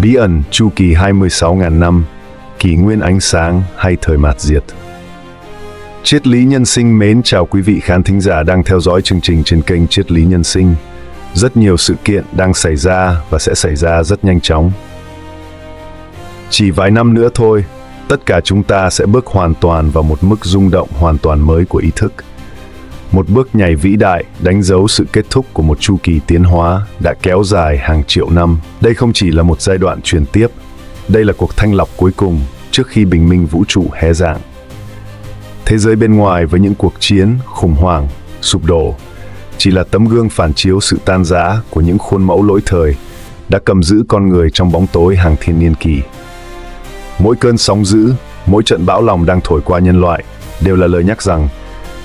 Bí ẩn chu kỳ 26.000 năm, kỷ nguyên ánh sáng hay thời mạt diệt. Triết lý nhân sinh mến chào quý vị khán thính giả đang theo dõi chương trình trên kênh Triết lý nhân sinh. Rất nhiều sự kiện đang xảy ra và sẽ xảy ra rất nhanh chóng. Chỉ vài năm nữa thôi, tất cả chúng ta sẽ bước hoàn toàn vào một mức rung động hoàn toàn mới của ý thức. Một bước nhảy vĩ đại đánh dấu sự kết thúc của một chu kỳ tiến hóa đã kéo dài hàng triệu năm. Đây không chỉ là một giai đoạn truyền tiếp, đây là cuộc thanh lọc cuối cùng trước khi bình minh vũ trụ hé rạng. Thế giới bên ngoài với những cuộc chiến, khủng hoảng, sụp đổ chỉ là tấm gương phản chiếu sự tan rã của những khuôn mẫu lỗi thời đã cầm giữ con người trong bóng tối hàng thiên niên kỷ. Mỗi cơn sóng dữ, mỗi trận bão lòng đang thổi qua nhân loại đều là lời nhắc rằng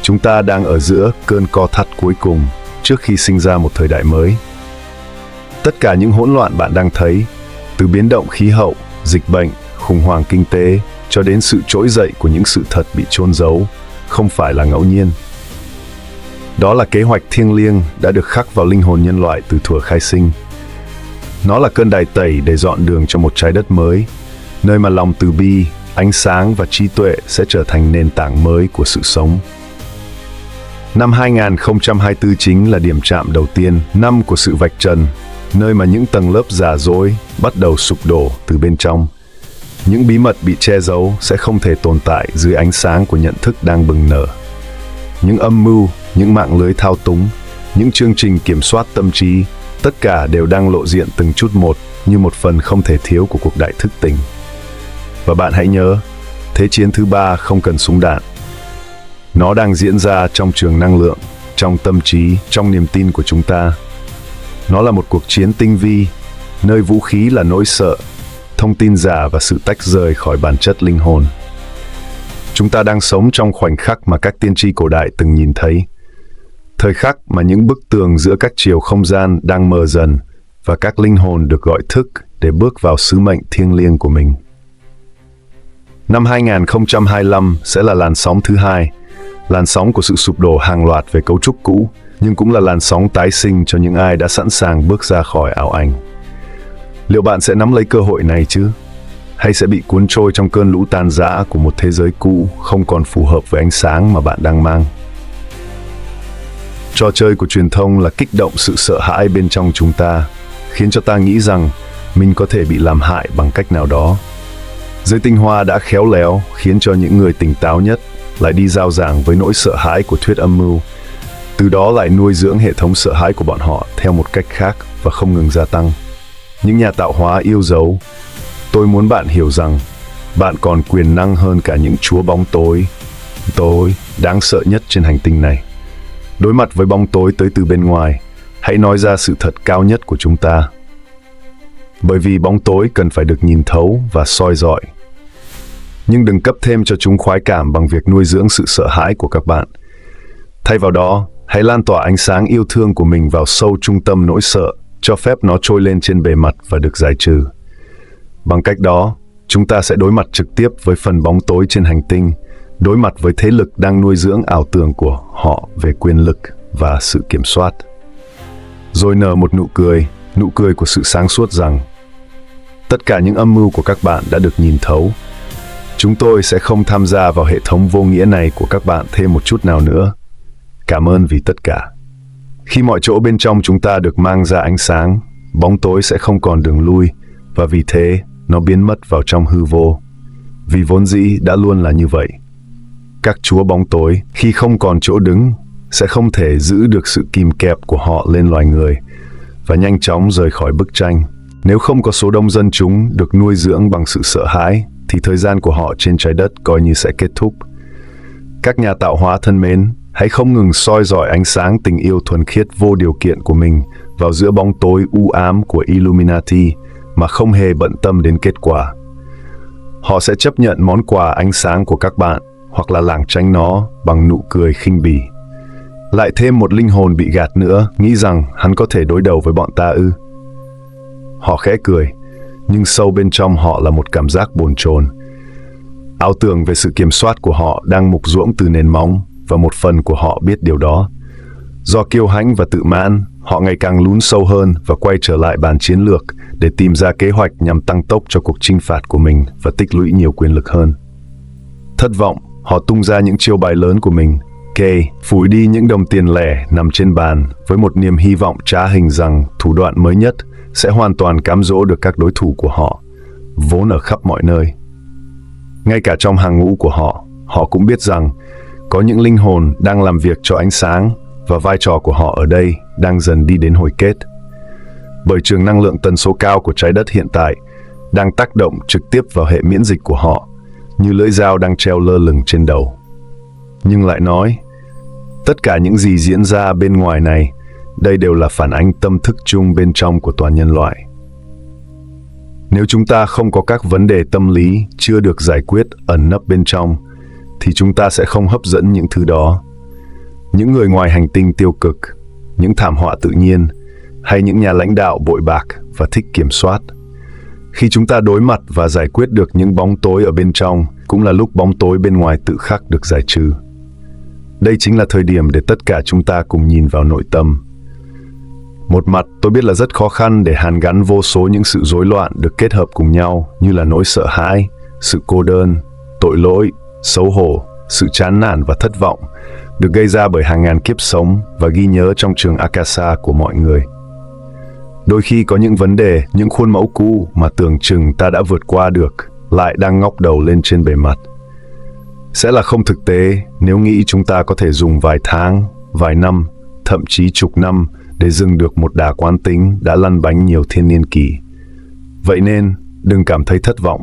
chúng ta đang ở giữa cơn co thắt cuối cùng trước khi sinh ra một thời đại mới. Tất cả những hỗn loạn bạn đang thấy, từ biến động khí hậu, dịch bệnh, khủng hoảng kinh tế cho đến sự trỗi dậy của những sự thật bị chôn giấu, không phải là ngẫu nhiên. Đó là kế hoạch thiêng liêng đã được khắc vào linh hồn nhân loại từ thuở khai sinh. Nó là cơn đài tẩy để dọn đường cho một trái đất mới, nơi mà lòng từ bi, ánh sáng và trí tuệ sẽ trở thành nền tảng mới của sự sống. Năm 2024 chính là điểm chạm đầu tiên, năm của sự vạch trần, nơi mà những tầng lớp giả dối bắt đầu sụp đổ từ bên trong. Những bí mật bị che giấu sẽ không thể tồn tại dưới ánh sáng của nhận thức đang bừng nở. Những âm mưu, những mạng lưới thao túng, những chương trình kiểm soát tâm trí, tất cả đều đang lộ diện từng chút một như một phần không thể thiếu của cuộc đại thức tỉnh. Và bạn hãy nhớ, Thế chiến thứ ba không cần súng đạn. Nó đang diễn ra trong trường năng lượng, trong tâm trí, trong niềm tin của chúng ta. Nó là một cuộc chiến tinh vi, nơi vũ khí là nỗi sợ, thông tin giả và sự tách rời khỏi bản chất linh hồn. Chúng ta đang sống trong khoảnh khắc mà các tiên tri cổ đại từng nhìn thấy. Thời khắc mà những bức tường giữa các chiều không gian đang mờ dần và các linh hồn được gọi thức để bước vào sứ mệnh thiêng liêng của mình. Năm 2025 sẽ là làn sóng thứ hai, làn sóng của sự sụp đổ hàng loạt về cấu trúc cũ, nhưng cũng là làn sóng tái sinh cho những ai đã sẵn sàng bước ra khỏi ảo ảnh. Liệu bạn sẽ nắm lấy cơ hội này chứ? Hay sẽ bị cuốn trôi trong cơn lũ tan rã của một thế giới cũ không còn phù hợp với ánh sáng mà bạn đang mang? Trò chơi của truyền thông là kích động sự sợ hãi bên trong chúng ta, khiến cho ta nghĩ rằng mình có thể bị làm hại bằng cách nào đó. Giới tinh hoa đã khéo léo khiến cho những người tỉnh táo nhất lại đi giao giảng với nỗi sợ hãi của thuyết âm mưu, từ đó lại nuôi dưỡng hệ thống sợ hãi của bọn họ theo một cách khác và không ngừng gia tăng. Những nhà tạo hóa yêu dấu, tôi muốn bạn hiểu rằng bạn còn quyền năng hơn cả những chúa bóng tối đáng sợ nhất trên hành tinh này. Đối mặt với bóng tối tới từ bên ngoài, hãy nói ra sự thật cao nhất của chúng ta. Bởi vì bóng tối cần phải được nhìn thấu và soi rọi. Nhưng đừng cấp thêm cho chúng khoái cảm bằng việc nuôi dưỡng sự sợ hãi của các bạn. Thay vào đó, hãy lan tỏa ánh sáng yêu thương của mình vào sâu trung tâm nỗi sợ, cho phép nó trôi lên trên bề mặt và được giải trừ. Bằng cách đó, chúng ta sẽ đối mặt trực tiếp với phần bóng tối trên hành tinh, đối mặt với thế lực đang nuôi dưỡng ảo tưởng của họ về quyền lực và sự kiểm soát. Rồi nở một nụ cười của sự sáng suốt rằng tất cả những âm mưu của các bạn đã được nhìn thấu. Chúng tôi sẽ không tham gia vào hệ thống vô nghĩa này của các bạn thêm một chút nào nữa. Cảm ơn vì tất cả. Khi mọi chỗ bên trong chúng ta được mang ra ánh sáng, bóng tối sẽ không còn đường lui, và vì thế nó biến mất vào trong hư vô. Vì vốn dĩ đã luôn là như vậy. Các chúa bóng tối khi không còn chỗ đứng sẽ không thể giữ được sự kìm kẹp của họ lên loài người và nhanh chóng rời khỏi bức tranh. Nếu không có số đông dân chúng được nuôi dưỡng bằng sự sợ hãi, thì thời gian của họ trên trái đất coi như sẽ kết thúc. Các nhà tạo hóa thân mến, hãy không ngừng soi rọi ánh sáng tình yêu thuần khiết vô điều kiện của mình vào giữa bóng tối u ám của Illuminati mà không hề bận tâm đến kết quả. Họ sẽ chấp nhận món quà ánh sáng của các bạn hoặc là lảng tránh nó bằng nụ cười khinh bỉ. Lại thêm một linh hồn bị gạt nữa, nghĩ rằng hắn có thể đối đầu với bọn ta ư? Họ khẽ cười, nhưng sâu bên trong họ là một cảm giác bồn chồn. Ảo tưởng về sự kiểm soát của họ đang mục ruỗng từ nền móng, và một phần của họ biết điều đó. Do kiêu hãnh và tự mãn, họ ngày càng lún sâu hơn và quay trở lại bàn chiến lược để tìm ra kế hoạch nhằm tăng tốc cho cuộc chinh phạt của mình và tích lũy nhiều quyền lực hơn. Thất vọng, họ tung ra những chiêu bài lớn của mình. Kay phủi đi những đồng tiền lẻ nằm trên bàn với một niềm hy vọng trá hình rằng thủ đoạn mới nhất sẽ hoàn toàn cám dỗ được các đối thủ của họ, vốn ở khắp mọi nơi. Ngay cả trong hàng ngũ của họ, họ cũng biết rằng có những linh hồn đang làm việc cho ánh sáng và vai trò của họ ở đây đang dần đi đến hồi kết. Bởi trường năng lượng tần số cao của trái đất hiện tại đang tác động trực tiếp vào hệ miễn dịch của họ, như lưỡi dao đang treo lơ lửng trên đầu. Nhưng lại nói, tất cả những gì diễn ra bên ngoài này, đây đều là phản ánh tâm thức chung bên trong của toàn nhân loại. Nếu chúng ta không có các vấn đề tâm lý chưa được giải quyết ẩn nấp bên trong, thì chúng ta sẽ không hấp dẫn những thứ đó. Những người ngoài hành tinh tiêu cực, những thảm họa tự nhiên, hay những nhà lãnh đạo bội bạc và thích kiểm soát. Khi chúng ta đối mặt và giải quyết được những bóng tối ở bên trong, cũng là lúc bóng tối bên ngoài tự khắc được giải trừ. Đây chính là thời điểm để tất cả chúng ta cùng nhìn vào nội tâm. Một mặt, tôi biết là rất khó khăn để hàn gắn vô số những sự rối loạn được kết hợp cùng nhau, như là nỗi sợ hãi, sự cô đơn, tội lỗi, xấu hổ, sự chán nản và thất vọng, được gây ra bởi hàng ngàn kiếp sống và ghi nhớ trong trường Akasha của mọi người. Đôi khi có những vấn đề, những khuôn mẫu cũ mà tưởng chừng ta đã vượt qua được, lại đang ngóc đầu lên trên bề mặt. Sẽ là không thực tế nếu nghĩ chúng ta có thể dùng vài tháng, vài năm, thậm chí chục năm để dừng được một đà quán tính đã lăn bánh nhiều thiên niên kỷ. Vậy nên, đừng cảm thấy thất vọng.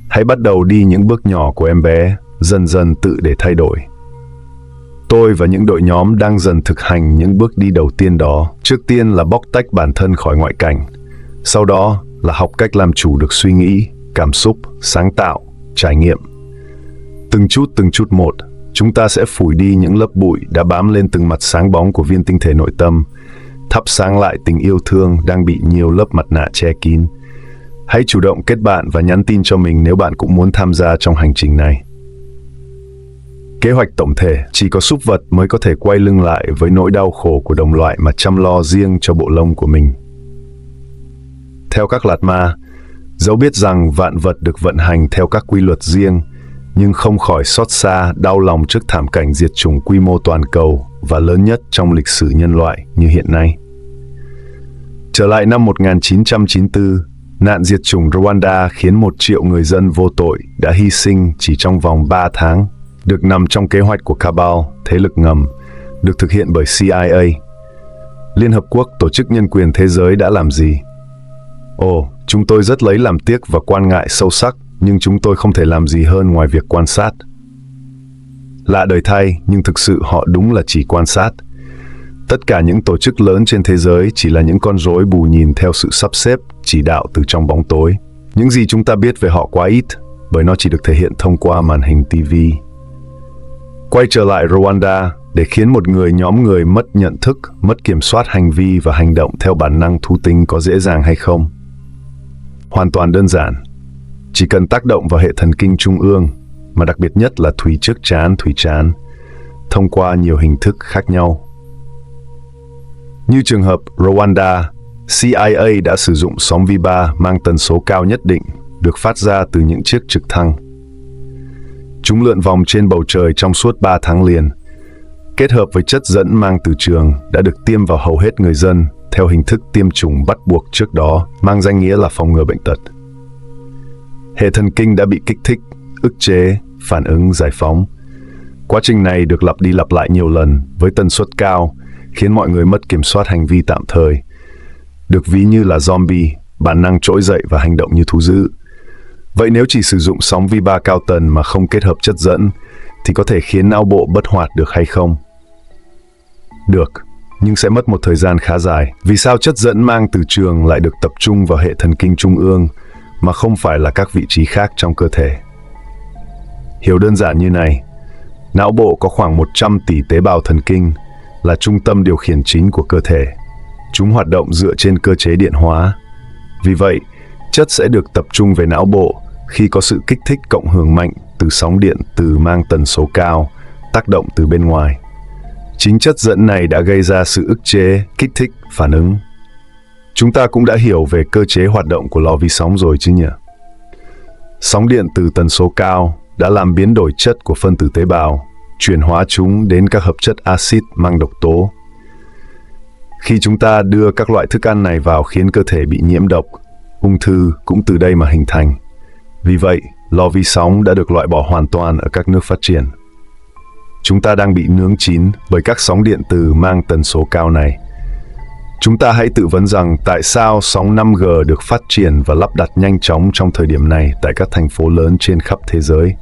Hãy bắt đầu đi những bước nhỏ của em bé, dần dần tự để thay đổi. Tôi và những đội nhóm đang dần thực hành những bước đi đầu tiên đó. Trước tiên là bóc tách bản thân khỏi ngoại cảnh. Sau đó là học cách làm chủ được suy nghĩ, cảm xúc, sáng tạo, trải nghiệm. Từng chút một, chúng ta sẽ phủi đi những lớp bụi đã bám lên từng mặt sáng bóng của viên tinh thể nội tâm, thắp sáng lại tình yêu thương đang bị nhiều lớp mặt nạ che kín. Hãy chủ động kết bạn và nhắn tin cho mình nếu bạn cũng muốn tham gia trong hành trình này. Kế hoạch tổng thể, chỉ có súc vật mới có thể quay lưng lại với nỗi đau khổ của đồng loại mà chăm lo riêng cho bộ lông của mình. Theo các lạt ma, dẫu biết rằng vạn vật được vận hành theo các quy luật riêng, nhưng không khỏi xót xa, đau lòng trước thảm cảnh diệt chủng quy mô toàn cầu và lớn nhất trong lịch sử nhân loại như hiện nay. Trở lại năm 1994, nạn diệt chủng Rwanda khiến 1 triệu người dân vô tội đã hy sinh chỉ trong vòng 3 tháng, được nằm trong kế hoạch của Cabal, thế lực ngầm, được thực hiện bởi CIA. Liên Hợp Quốc, Tổ chức Nhân quyền Thế giới đã làm gì? Chúng tôi rất lấy làm tiếc và quan ngại sâu sắc, nhưng chúng tôi không thể làm gì hơn ngoài việc quan sát. Lạ đời thay, nhưng thực sự họ đúng là chỉ quan sát. Tất cả những tổ chức lớn trên thế giới chỉ là những con rối bù nhìn theo sự sắp xếp, chỉ đạo từ trong bóng tối. Những gì chúng ta biết về họ quá ít, bởi nó chỉ được thể hiện thông qua màn hình TV. Quay trở lại Rwanda, để khiến một nhóm người mất nhận thức, mất kiểm soát hành vi và hành động theo bản năng thú tính có dễ dàng hay không? Hoàn toàn đơn giản. Chỉ cần tác động vào hệ thần kinh trung ương, mà đặc biệt nhất là thùy trước trán, thông qua nhiều hình thức khác nhau. Như trường hợp Rwanda, CIA đã sử dụng sóng vi-ba mang tần số cao nhất định, được phát ra từ những chiếc trực thăng. Chúng lượn vòng trên bầu trời trong suốt 3 tháng liền, kết hợp với chất dẫn mang từ trường đã được tiêm vào hầu hết người dân theo hình thức tiêm chủng bắt buộc trước đó, mang danh nghĩa là phòng ngừa bệnh tật. Hệ thần kinh đã bị kích thích, ức chế, phản ứng, giải phóng. Quá trình này được lặp đi lặp lại nhiều lần với tần suất cao, khiến mọi người mất kiểm soát hành vi tạm thời. Được ví như là zombie, bản năng trỗi dậy và hành động như thú dữ. Vậy nếu chỉ sử dụng sóng vi-ba cao tần mà không kết hợp chất dẫn, thì có thể khiến não bộ bất hoạt được hay không? Được, nhưng sẽ mất một thời gian khá dài. Vì sao chất dẫn mang từ trường lại được tập trung vào hệ thần kinh trung ương, mà không phải là các vị trí khác trong cơ thể? Hiểu đơn giản như này, não bộ có khoảng 100 tỷ tế bào thần kinh, là trung tâm điều khiển chính của cơ thể. Chúng hoạt động dựa trên cơ chế điện hóa. Vì vậy, chất sẽ được tập trung về não bộ khi có sự kích thích cộng hưởng mạnh từ sóng điện từ mang tần số cao, tác động từ bên ngoài. Chính chất dẫn này đã gây ra sự ức chế, kích thích, phản ứng. Chúng ta cũng đã hiểu về cơ chế hoạt động của lò vi sóng rồi chứ nhỉ? Sóng điện từ tần số cao đã làm biến đổi chất của phân tử tế bào, chuyển hóa chúng đến các hợp chất axit mang độc tố. Khi chúng ta đưa các loại thức ăn này vào khiến cơ thể bị nhiễm độc, ung thư cũng từ đây mà hình thành. Vì vậy, lò vi sóng đã được loại bỏ hoàn toàn ở các nước phát triển. Chúng ta đang bị nướng chín bởi các sóng điện từ mang tần số cao này. Chúng ta hãy tự vấn rằng tại sao sóng 5G được phát triển và lắp đặt nhanh chóng trong thời điểm này tại các thành phố lớn trên khắp thế giới.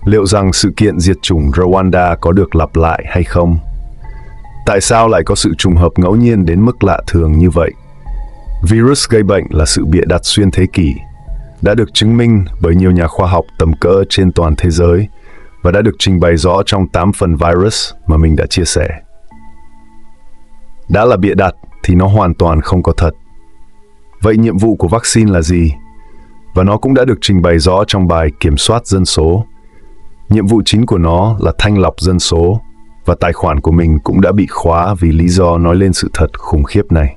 Liệu rằng sự kiện diệt chủng Rwanda có được lặp lại hay không? Tại sao lại có sự trùng hợp ngẫu nhiên đến mức lạ thường như vậy? Virus gây bệnh là sự bịa đặt xuyên thế kỷ, đã được chứng minh bởi nhiều nhà khoa học tầm cỡ trên toàn thế giới và đã được trình bày rõ trong 8 phần virus mà mình đã chia sẻ. Đã là bịa đặt thì nó hoàn toàn không có thật. Vậy nhiệm vụ của vaccine là gì? Và nó cũng đã được trình bày rõ trong bài Kiểm soát dân số. Nhiệm vụ chính của nó là thanh lọc dân số, và tài khoản của mình cũng đã bị khóa vì lý do nói lên sự thật khủng khiếp này.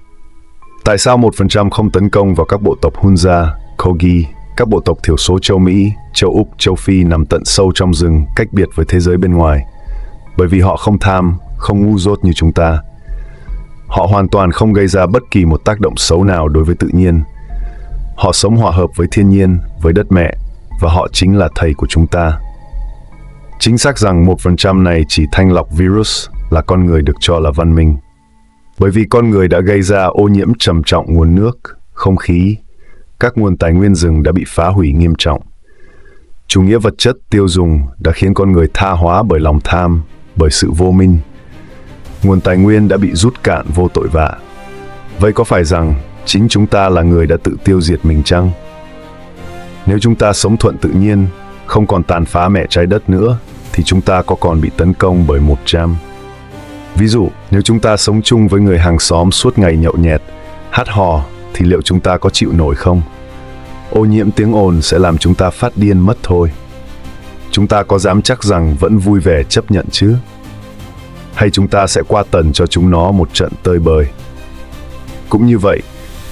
Tại sao 1% không tấn công vào các bộ tộc Hunza, Kogi, các bộ tộc thiểu số châu Mỹ, châu Úc, châu Phi nằm tận sâu trong rừng, cách biệt với thế giới bên ngoài? Bởi vì họ không tham, không ngu dốt như chúng ta. Họ hoàn toàn không gây ra bất kỳ một tác động xấu nào đối với tự nhiên. Họ sống hòa hợp với thiên nhiên, với đất mẹ, và họ chính là thầy của chúng ta. Chính xác rằng 1% này chỉ thanh lọc virus là con người được cho là văn minh. Bởi vì con người đã gây ra ô nhiễm trầm trọng nguồn nước, không khí, các nguồn tài nguyên rừng đã bị phá hủy nghiêm trọng. Chủ nghĩa vật chất tiêu dùng đã khiến con người tha hóa bởi lòng tham, bởi sự vô minh. Nguồn tài nguyên đã bị rút cạn vô tội vạ. Vậy có phải rằng chính chúng ta là người đã tự tiêu diệt mình chăng? Nếu chúng ta sống thuận tự nhiên, không còn tàn phá mẹ trái đất nữa, thì chúng ta có còn bị tấn công bởi 100? Ví dụ, nếu chúng ta sống chung với người hàng xóm suốt ngày nhậu nhẹt, hát hò, thì liệu chúng ta có chịu nổi không? Ô nhiễm tiếng ồn sẽ làm chúng ta phát điên mất thôi. Chúng ta có dám chắc rằng vẫn vui vẻ chấp nhận chứ? Hay chúng ta sẽ qua tần cho chúng nó một trận tơi bời? Cũng như vậy,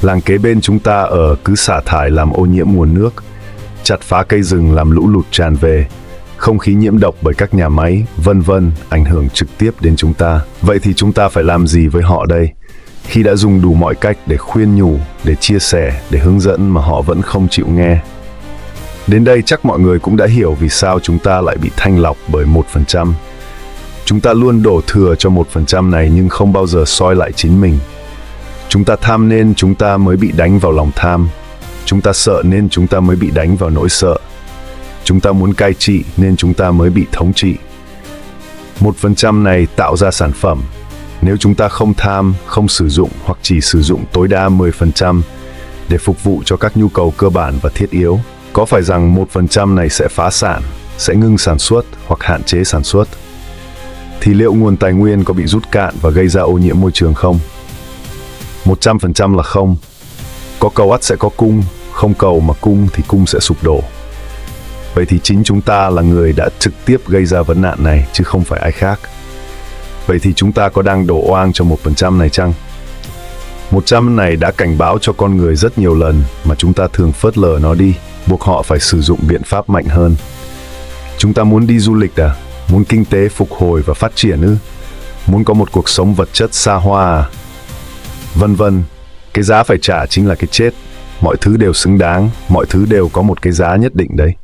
làng kế bên chúng ta ở cứ xả thải làm ô nhiễm nguồn nước, chặt phá cây rừng làm lũ lụt tràn về, không khí nhiễm độc bởi các nhà máy, vân vân, ảnh hưởng trực tiếp đến chúng ta. Vậy thì chúng ta phải làm gì với họ đây? Khi đã dùng đủ mọi cách để khuyên nhủ, để chia sẻ, để hướng dẫn mà họ vẫn không chịu nghe. Đến đây chắc mọi người cũng đã hiểu vì sao chúng ta lại bị thanh lọc bởi 1%. Chúng ta luôn đổ thừa cho 1% này nhưng không bao giờ soi lại chính mình. Chúng ta tham nên chúng ta mới bị đánh vào lòng tham. Chúng ta sợ nên chúng ta mới bị đánh vào nỗi sợ. Chúng ta muốn cai trị nên chúng ta mới bị thống trị. 1% này tạo ra sản phẩm. Nếu chúng ta không tham, không sử dụng hoặc chỉ sử dụng tối đa 10% để phục vụ cho các nhu cầu cơ bản và thiết yếu, có phải rằng 1% này sẽ phá sản, sẽ ngưng sản xuất hoặc hạn chế sản xuất? Thì liệu nguồn tài nguyên có bị rút cạn và gây ra ô nhiễm môi trường không? 100% là không. Có cầu ắt sẽ có cung, không cầu mà cung thì cung sẽ sụp đổ. Vậy thì chính chúng ta là người đã trực tiếp gây ra vấn nạn này chứ không phải ai khác. Vậy thì chúng ta có đang đổ oan cho 1% này chăng? 100 này đã cảnh báo cho con người rất nhiều lần mà chúng ta thường phớt lờ nó đi, buộc họ phải sử dụng biện pháp mạnh hơn. Chúng ta muốn đi du lịch à? Muốn kinh tế phục hồi và phát triển ư? Muốn có một cuộc sống vật chất xa hoa à? Vân vân. Cái giá phải trả chính là cái chết. Mọi thứ đều xứng đáng, mọi thứ đều có một cái giá nhất định đấy.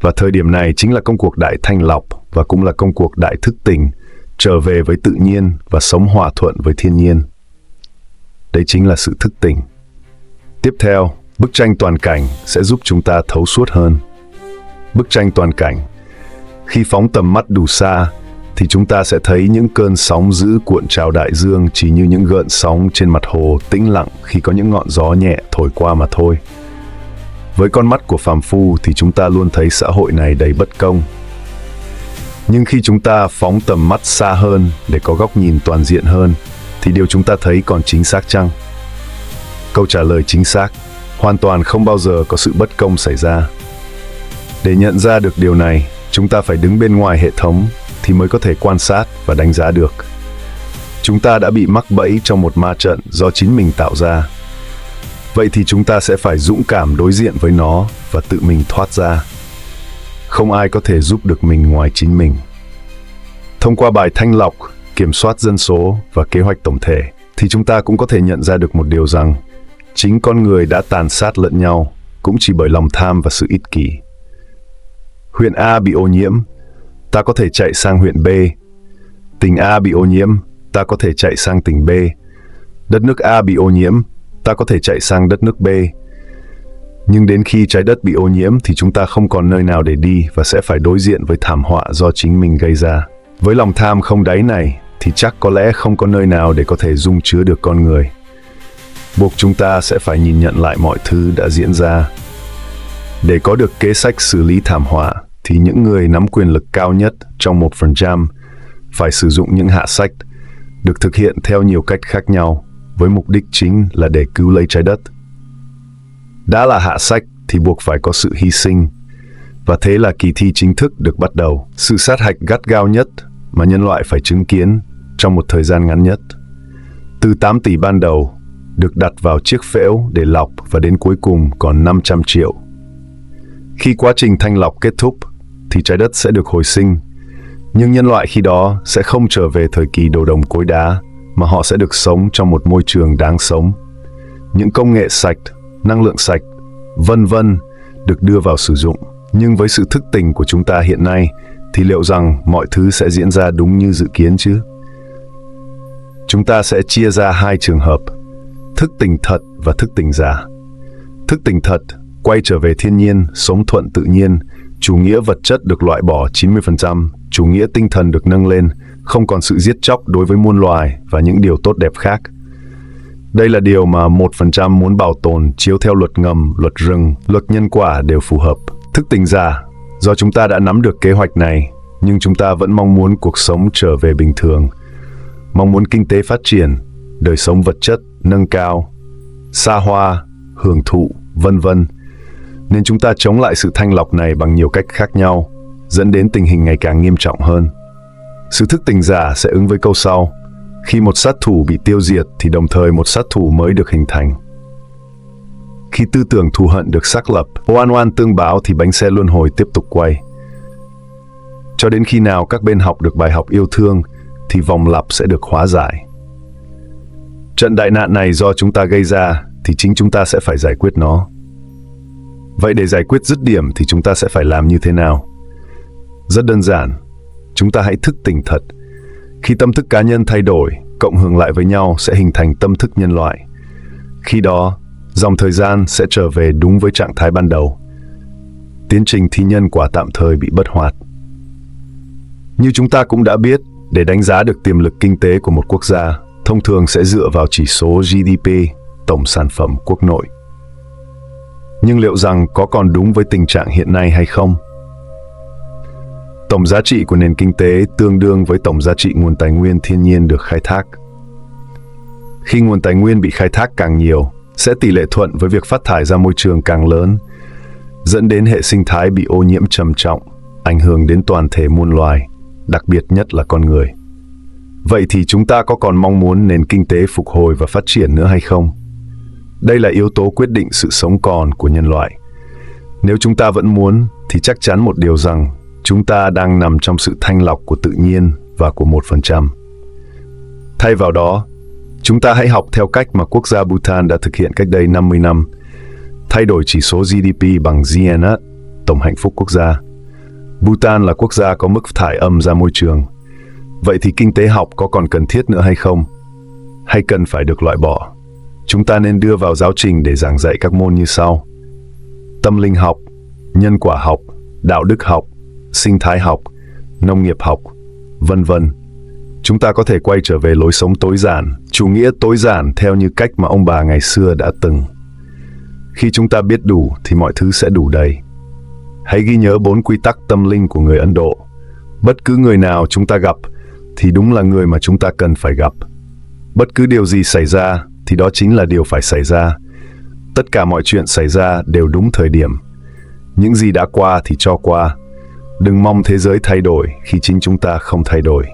Và thời điểm này chính là công cuộc đại thanh lọc và cũng là công cuộc đại thức tỉnh, trở về với tự nhiên và sống hòa thuận với thiên nhiên. Đấy chính là sự thức tỉnh. Tiếp theo, bức tranh toàn cảnh sẽ giúp chúng ta thấu suốt hơn. Bức tranh toàn cảnh. Khi phóng tầm mắt đủ xa, thì chúng ta sẽ thấy những cơn sóng dữ cuộn trào đại dương chỉ như những gợn sóng trên mặt hồ tĩnh lặng khi có những ngọn gió nhẹ thổi qua mà thôi. Với con mắt của phàm phu thì chúng ta luôn thấy xã hội này đầy bất công. Nhưng khi chúng ta phóng tầm mắt xa hơn để có góc nhìn toàn diện hơn, thì điều chúng ta thấy còn chính xác chăng? Câu trả lời chính xác, hoàn toàn không bao giờ có sự bất công xảy ra. Để nhận ra được điều này, chúng ta phải đứng bên ngoài hệ thống, thì mới có thể quan sát và đánh giá được. Chúng ta đã bị mắc bẫy trong một ma trận do chính mình tạo ra. Vậy thì chúng ta sẽ phải dũng cảm đối diện với nó và tự mình thoát ra. Không ai có thể giúp được mình ngoài chính mình. Thông qua bài thanh lọc, kiểm soát dân số và kế hoạch tổng thể, thì chúng ta cũng có thể nhận ra được một điều rằng chính con người đã tàn sát lẫn nhau cũng chỉ bởi lòng tham và sự ích kỷ. Huyện A bị ô nhiễm, ta có thể chạy sang huyện B. Tỉnh A bị ô nhiễm, ta có thể chạy sang tỉnh B. Đất nước A bị ô nhiễm, ta có thể chạy sang đất nước B. Nhưng đến khi trái đất bị ô nhiễm thì chúng ta không còn nơi nào để đi và sẽ phải đối diện với thảm họa do chính mình gây ra. Với lòng tham không đáy này thì chắc có lẽ không có nơi nào để có thể dung chứa được con người. Buộc chúng ta sẽ phải nhìn nhận lại mọi thứ đã diễn ra. Để có được kế sách xử lý thảm họa thì những người nắm quyền lực cao nhất trong 1% phải sử dụng những hạ sách được thực hiện theo nhiều cách khác nhau với mục đích chính là để cứu lấy trái đất. Đã là hạ sách thì buộc phải có sự hy sinh, và thế là kỳ thi chính thức được bắt đầu. Sự sát hạch gắt gao nhất mà nhân loại phải chứng kiến trong một thời gian ngắn nhất. Từ 8 tỷ ban đầu được đặt vào chiếc phễu để lọc và đến cuối cùng còn 500 triệu. Khi quá trình thanh lọc kết thúc thì trái đất sẽ được hồi sinh, nhưng nhân loại khi đó sẽ không trở về thời kỳ đồ đồng cối đá mà họ sẽ được sống trong một môi trường đáng sống. Những công nghệ sạch, năng lượng sạch, vân vân được đưa vào sử dụng. Nhưng với sự thức tỉnh của chúng ta hiện nay thì liệu rằng mọi thứ sẽ diễn ra đúng như dự kiến chứ? Chúng ta sẽ chia ra hai trường hợp: thức tỉnh thật và thức tỉnh giả. Thức tỉnh thật quay trở về thiên nhiên, sống thuận tự nhiên, chủ nghĩa vật chất được loại bỏ 90%, chủ nghĩa tinh thần được nâng lên, không còn sự giết chóc đối với muôn loài và những điều tốt đẹp khác. Đây là điều mà 1% muốn bảo tồn chiếu theo luật ngầm, luật rừng, luật nhân quả đều phù hợp. Thức tỉnh giả, do chúng ta đã nắm được kế hoạch này, nhưng chúng ta vẫn mong muốn cuộc sống trở về bình thường, mong muốn kinh tế phát triển, đời sống vật chất nâng cao, xa hoa, hưởng thụ, vân vân. Nên chúng ta chống lại sự thanh lọc này bằng nhiều cách khác nhau, dẫn đến tình hình ngày càng nghiêm trọng hơn. Sự thức tỉnh giả sẽ ứng với câu sau: khi một sát thủ bị tiêu diệt thì đồng thời một sát thủ mới được hình thành. Khi tư tưởng thù hận được xác lập, oan oan tương báo thì bánh xe luân hồi tiếp tục quay. Cho đến khi nào các bên học được bài học yêu thương thì vòng lặp sẽ được hóa giải. Trận đại nạn này do chúng ta gây ra thì chính chúng ta sẽ phải giải quyết nó. Vậy để giải quyết dứt điểm thì chúng ta sẽ phải làm như thế nào? Rất đơn giản, chúng ta hãy thức tỉnh thật. Khi tâm thức cá nhân thay đổi, cộng hưởng lại với nhau sẽ hình thành tâm thức nhân loại. Khi đó, dòng thời gian sẽ trở về đúng với trạng thái ban đầu. Tiến trình thi nhân quả tạm thời bị bất hoạt. Như chúng ta cũng đã biết, để đánh giá được tiềm lực kinh tế của một quốc gia, thông thường sẽ dựa vào chỉ số GDP, tổng sản phẩm quốc nội. Nhưng liệu rằng có còn đúng với tình trạng hiện nay hay không? Tổng giá trị của nền kinh tế tương đương với tổng giá trị nguồn tài nguyên thiên nhiên được khai thác. Khi nguồn tài nguyên bị khai thác càng nhiều, sẽ tỷ lệ thuận với việc phát thải ra môi trường càng lớn, dẫn đến hệ sinh thái bị ô nhiễm trầm trọng, ảnh hưởng đến toàn thể muôn loài, đặc biệt nhất là con người. Vậy thì chúng ta có còn mong muốn nền kinh tế phục hồi và phát triển nữa hay không? Đây là yếu tố quyết định sự sống còn của nhân loại. Nếu chúng ta vẫn muốn, thì chắc chắn một điều rằng chúng ta đang nằm trong sự thanh lọc của tự nhiên và của 1%. Thay vào đó, chúng ta hãy học theo cách mà quốc gia Bhutan đã thực hiện cách đây 50 năm, thay đổi chỉ số GDP bằng GNH, tổng hạnh phúc quốc gia. Bhutan là quốc gia có mức thải âm ra môi trường. Vậy thì kinh tế học có còn cần thiết nữa hay không? Hay cần phải được loại bỏ? Chúng ta nên đưa vào giáo trình để giảng dạy các môn như sau: tâm linh học, nhân quả học, đạo đức học, sinh thái học, nông nghiệp học, vân vân. Chúng ta có thể quay trở về lối sống tối giản, chủ nghĩa tối giản theo như cách mà ông bà ngày xưa đã từng. Khi chúng ta biết đủ thì mọi thứ sẽ đủ đầy. Hãy ghi nhớ 4 quy tắc tâm linh của người Ấn Độ. Bất cứ người nào chúng ta gặp thì đúng là người mà chúng ta cần phải gặp. Bất cứ điều gì xảy ra thì đó chính là điều phải xảy ra. Tất cả mọi chuyện xảy ra đều đúng thời điểm. Những gì đã qua thì cho qua. Đừng mong thế giới thay đổi khi chính chúng ta không thay đổi.